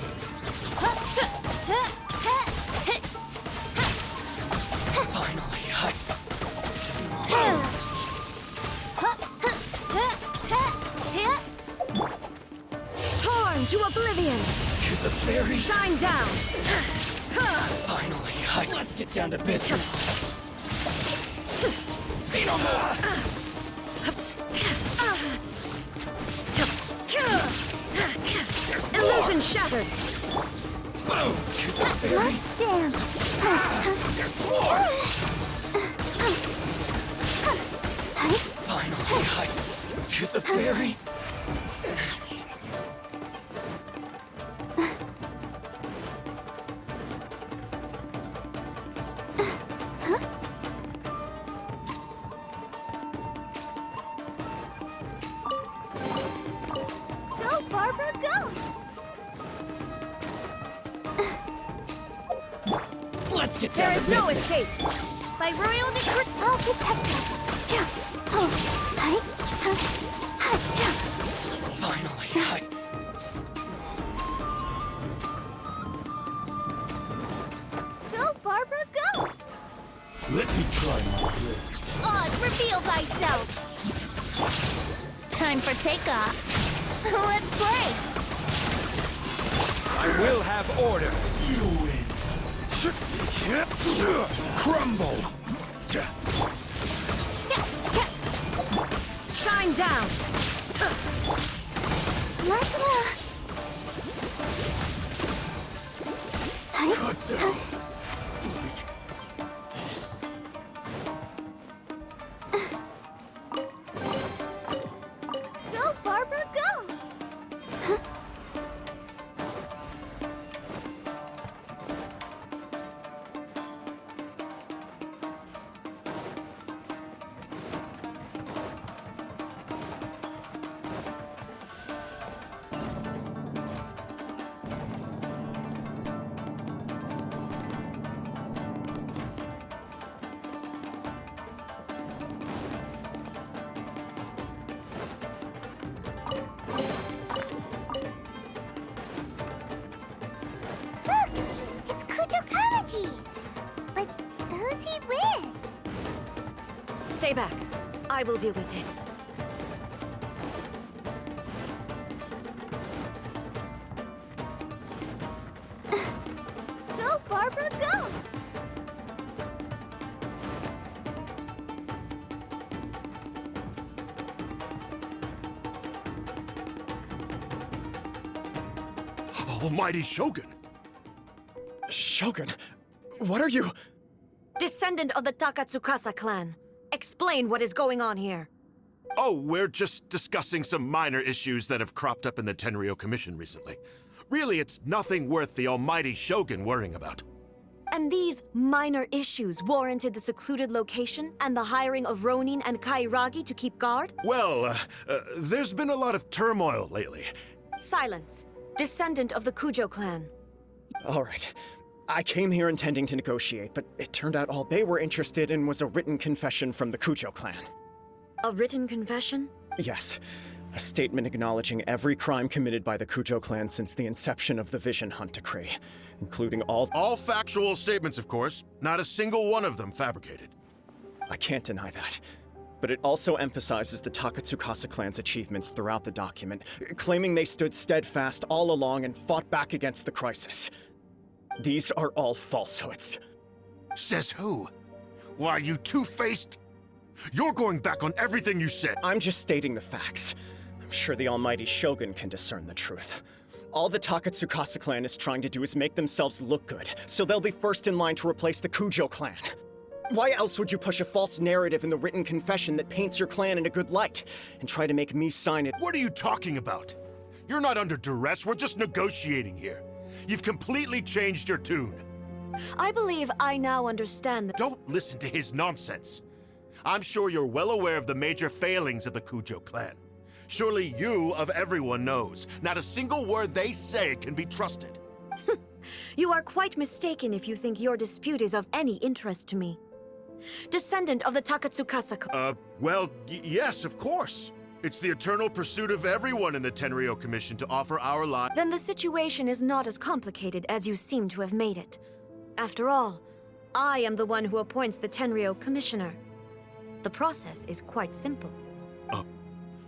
[SPEAKER 10] Finally,
[SPEAKER 11] Torn to oblivion!
[SPEAKER 10] to the very...
[SPEAKER 11] Shine down!
[SPEAKER 10] Finally, let's get down to business. Say no more.
[SPEAKER 11] Illusion shattered!
[SPEAKER 10] Boom. To the very...
[SPEAKER 8] Let's dance.
[SPEAKER 10] There's more. Finally, to the very...
[SPEAKER 8] Go, Barbara, go!
[SPEAKER 10] Let's get
[SPEAKER 11] There
[SPEAKER 10] down
[SPEAKER 11] is
[SPEAKER 10] to
[SPEAKER 11] no
[SPEAKER 10] business.
[SPEAKER 11] escape!
[SPEAKER 8] By royal decree, I'll protect us. Yeah. Oh,
[SPEAKER 12] thyself! Time for takeoff. Let's play!
[SPEAKER 3] I will have order. You win. Crumble.
[SPEAKER 11] Shine down!
[SPEAKER 3] Cut down.
[SPEAKER 12] Go, Barbara, go!
[SPEAKER 8] Look! It's Kujo Kamaji! But who's he with?
[SPEAKER 11] Stay back. I will deal with this.
[SPEAKER 12] Go, Barbara, go!
[SPEAKER 13] Almighty Shogun!
[SPEAKER 6] Shogun, what are you?
[SPEAKER 11] Descendant of the Takatsukasa clan. Explain what is going on here.
[SPEAKER 13] Oh, we're just discussing some minor issues that have cropped up in the Tenryo Commission recently. Really, it's nothing worth the almighty Shogun worrying about.
[SPEAKER 11] And these minor issues warranted the secluded location and the hiring of Ronin and Kairagi to keep guard?
[SPEAKER 13] Well, there's been a lot of turmoil lately.
[SPEAKER 11] Silence. Descendant of the Kujo clan.
[SPEAKER 6] All right. I came here intending to negotiate, but it turned out all they were interested in was a written confession from the Kujo clan.
[SPEAKER 11] A written confession?
[SPEAKER 6] Yes. A statement acknowledging every crime committed by the Kujo clan since the inception of the Vision Hunt Decree, including
[SPEAKER 13] All factual statements, of course. Not a single one of them fabricated.
[SPEAKER 6] I can't deny that. But it also emphasizes the Takatsukasa clan's achievements throughout the document, claiming they stood steadfast all along and fought back against the crisis. These are all falsehoods.
[SPEAKER 13] Says who? Why, you two-faced... You're going back on everything you said.
[SPEAKER 6] I'm just stating the facts. I'm sure the almighty Shogun can discern the truth. All the Takatsukasa clan is trying to do is make themselves look good, so they'll be first in line to replace the Kujo clan. Why else would you push a false narrative in the written confession that paints your clan in a good light, and try to make me sign it?
[SPEAKER 13] What are you talking about? You're not under duress, we're just negotiating here. You've completely changed your tune.
[SPEAKER 11] I believe I now understand that—
[SPEAKER 13] Don't listen to his nonsense. I'm sure you're well aware of the major failings of the Kujo clan. Surely you, of everyone, knows. Not a single word they say can be trusted.
[SPEAKER 11] You are quite mistaken if you think your dispute is of any interest to me. Descendant of the Takatsukasa clan.
[SPEAKER 13] Well, yes, of course. It's the eternal pursuit of everyone in the Tenryo Commission to offer our lives.
[SPEAKER 11] Then the situation is not as complicated as you seem to have made it. After all, I am the one who appoints the Tenryo Commissioner. The process is quite simple.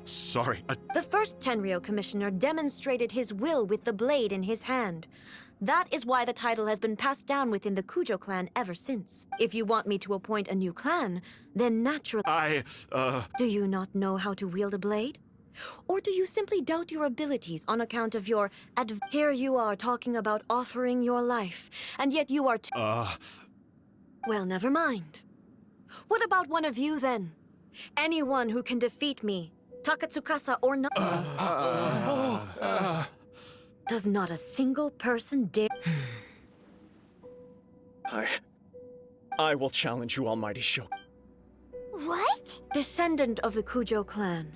[SPEAKER 13] Sorry,
[SPEAKER 11] The first Tenryo Commissioner demonstrated his will with the blade in his hand. That is why the title has been passed down within the Kujo clan ever since. If you want me to appoint a new clan, then naturally— Do you not know how to wield a blade? Or do you simply doubt your abilities on account of your Here you are talking about offering your life, and yet you are Well, never mind. What about one of you, then? Anyone who can defeat me, Takatsukasa or not— Does not a single person dare—
[SPEAKER 6] I will challenge you, almighty Shogun.
[SPEAKER 8] What?
[SPEAKER 11] Descendant of the Kujo clan.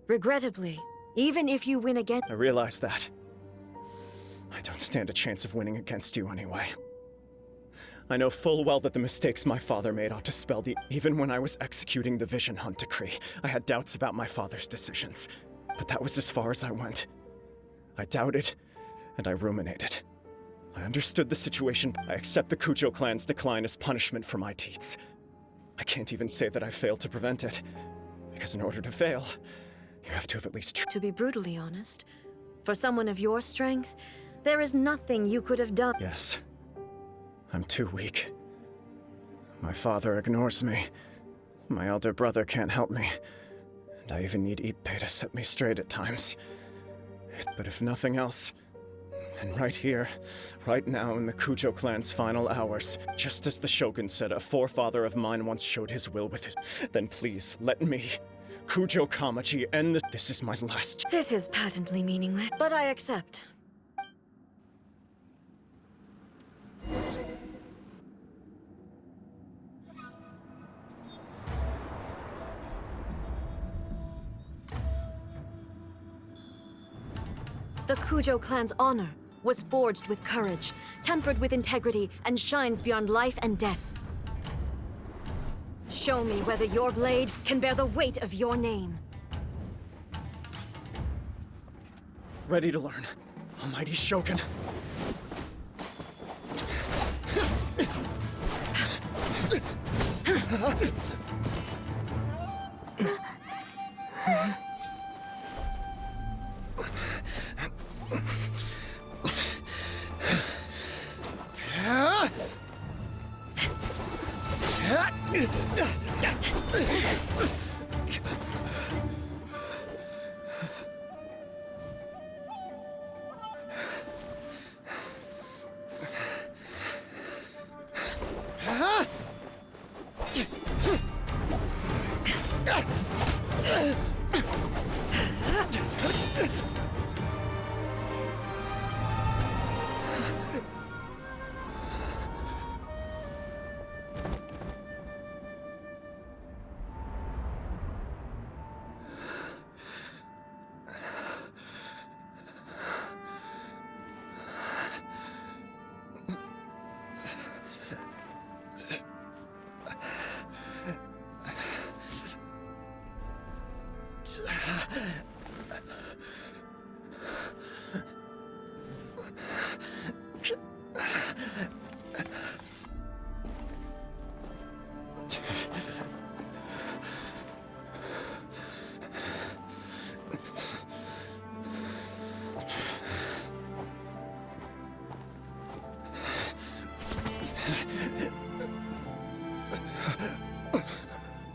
[SPEAKER 11] Regrettably, even if you win again—
[SPEAKER 6] I realize that. I don't stand a chance of winning against you anyway. I know full well that the mistakes my father made ought to spell the— Even when I was executing the Vision Hunt Decree, I had doubts about my father's decisions. But that was as far as I went. I doubted, and I ruminated. I understood the situation. I accept the Kujo clan's decline as punishment for my deeds. I can't even say that I failed to prevent it. Because in order to fail, you have to have at least
[SPEAKER 11] To be brutally honest, for someone of your strength, there is nothing you could have done.
[SPEAKER 6] Yes. I'm too weak. My father ignores me. My elder brother can't help me. And I even need Ippei to set me straight at times. But if nothing else, and right here, right now in the Kujo clan's final hours, just as the Shogun said a forefather of mine once showed his will with his, then please, let me, Kujo Kamaji, end this. This is my last.
[SPEAKER 11] This is patently meaningless, but I accept. The Kujo clan's honor was forged with courage, tempered with integrity, and shines beyond life and death. Show me whether your blade can bear the weight of your name.
[SPEAKER 6] Ready to learn. Almighty Shogun.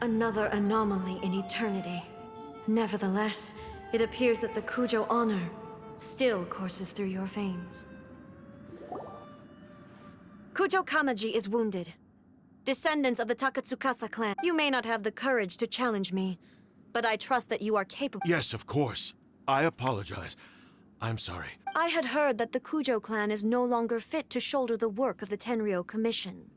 [SPEAKER 11] Another anomaly in eternity. Nevertheless, it appears that the Kujo honor still courses through your veins. Kujo Kamaji is wounded. Descendants of the Takatsukasa clan, you may not have the courage to challenge me, but I trust that you are capable.
[SPEAKER 13] Yes, of course. I apologize. I'm sorry.
[SPEAKER 11] I had heard that the Kujo clan is no longer fit to shoulder the work of the Tenryo Commission.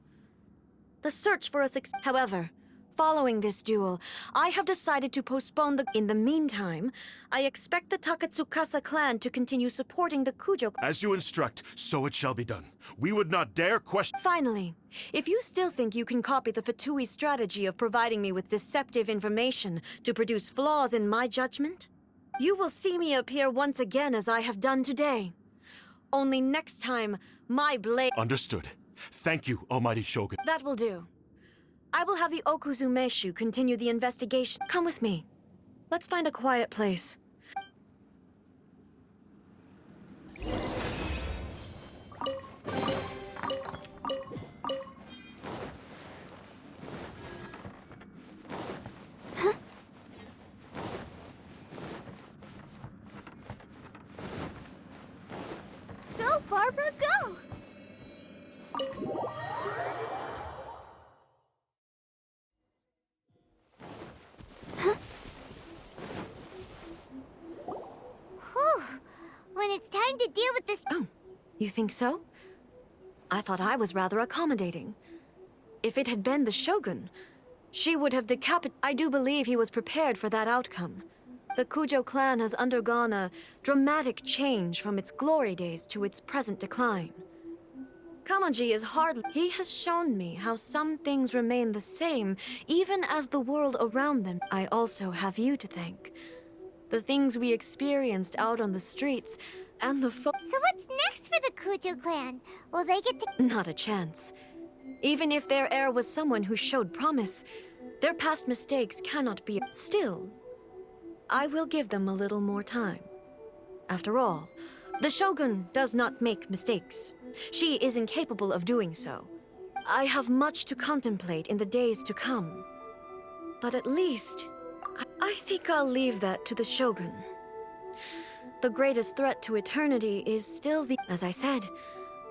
[SPEAKER 11] The search for a success. However, following this duel, I have decided to postpone the. In the meantime, I expect the Takatsukasa clan to continue supporting the Kujo.
[SPEAKER 13] As you instruct, so it shall be done. We would not dare question.
[SPEAKER 11] Finally, if you still think you can copy the Fatui strategy of providing me with deceptive information to produce flaws in my judgment, you will see me appear once again as I have done today. Only next time, my blade.
[SPEAKER 13] Understood. Thank you, Almighty Shogun.
[SPEAKER 11] That will do. I will have the Okuzumeshu continue the investigation. Come with me. Let's find a quiet place.
[SPEAKER 12] Go, Barbara, go!
[SPEAKER 8] Whew. When it's time to deal with this.
[SPEAKER 11] Oh, you think so? I thought I was rather accommodating. If it had been the Shogun, she would have decapitated. I do believe he was prepared for that outcome. The Kujo clan has undergone a dramatic change from its glory days to its present decline. Kamaji is hardly. He has shown me how some things remain the same, even as the world around them. I also have you to thank. The things we experienced out on the streets, and the
[SPEAKER 8] So what's next for the Kujo clan? Will they get to.
[SPEAKER 11] Not a chance. Even if their heir was someone who showed promise, their past mistakes cannot be. Still, I will give them a little more time. After all, the Shogun does not make mistakes. She is incapable of doing so. I have much to contemplate in the days to come. But at least, I think I'll leave that to the Shogun. The greatest threat to eternity is still the... As I said,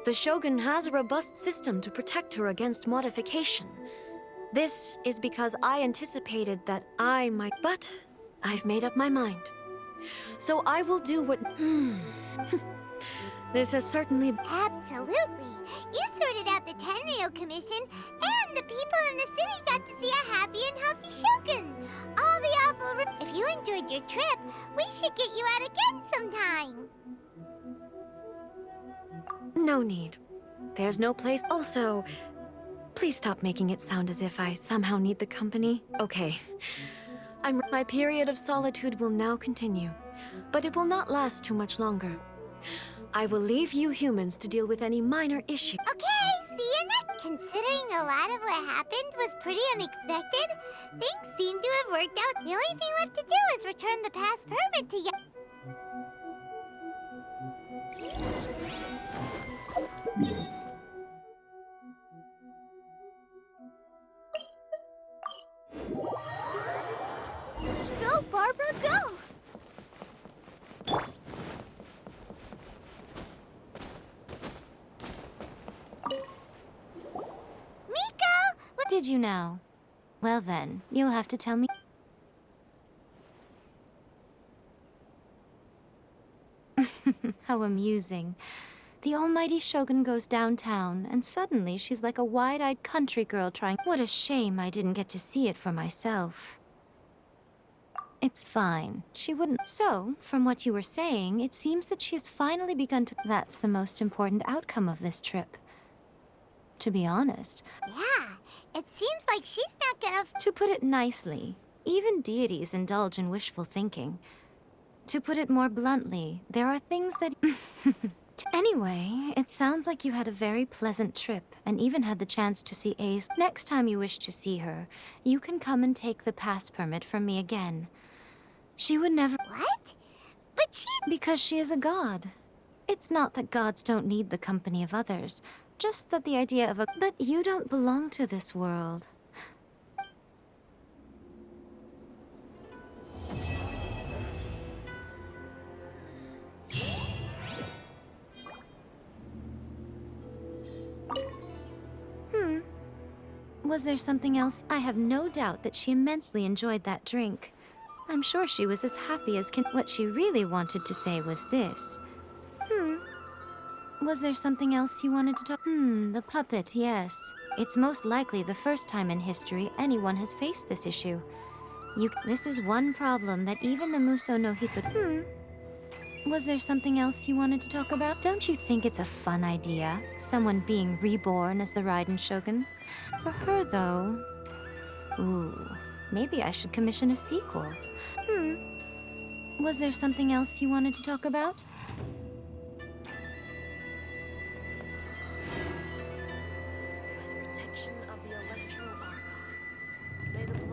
[SPEAKER 11] the Shogun has a robust system to protect her against modification. This is because I anticipated that I might... But I've made up my mind. So I will do what... This has certainly...
[SPEAKER 8] Absolutely. You sorted out the Tenryo Commission, and the people in the city got to see a happy and healthy Shogun. All the awful... If you enjoyed your trip, we should get you out again sometime.
[SPEAKER 11] No need. There's no place... Also, please stop making it sound as if I somehow need the company. Okay. My period of solitude will now continue, but it will not last too much longer. I will leave you humans to deal with any minor issues.
[SPEAKER 8] Okay, see you next. Considering a lot of what happened was pretty unexpected, things seem to have worked out. The only thing left to do is return the pass permit to you.
[SPEAKER 12] Go, Barbara, go!
[SPEAKER 9] Did you know? Well then, you'll have to tell me. How amusing. The almighty Shogun goes downtown, and suddenly she's like a wide-eyed country girl trying... What a shame I didn't get to see it for myself. It's fine. She wouldn't... So, from what you were saying, it seems that she has finally begun to... That's the most important outcome of this trip. To be honest.
[SPEAKER 8] Yeah, it seems like she's not gonna...
[SPEAKER 9] To put it nicely, even deities indulge in wishful thinking. To put it more bluntly, there are things that... Anyway, it sounds like you had a very pleasant trip, and even had the chance to see Ace. Next time you wish to see her, you can come and take the pass permit from me again. She would never...
[SPEAKER 8] What? But she...
[SPEAKER 9] Because she is a god. It's not that gods don't need the company of others, just that the idea of a... But you don't belong to this world. Was there something else? I have no doubt that she immensely enjoyed that drink. I'm sure she was as happy as can... What she really wanted to say was this. Was there something else you wanted to talk... The puppet, yes. It's most likely the first time in history anyone has faced this issue. This is one problem that even the Muso no Hito... Was there something else you wanted to talk about? Don't you think it's a fun idea? Someone being reborn as the Raiden Shogun? For her, though... Ooh, maybe I should commission a sequel. Was there something else you wanted to talk about?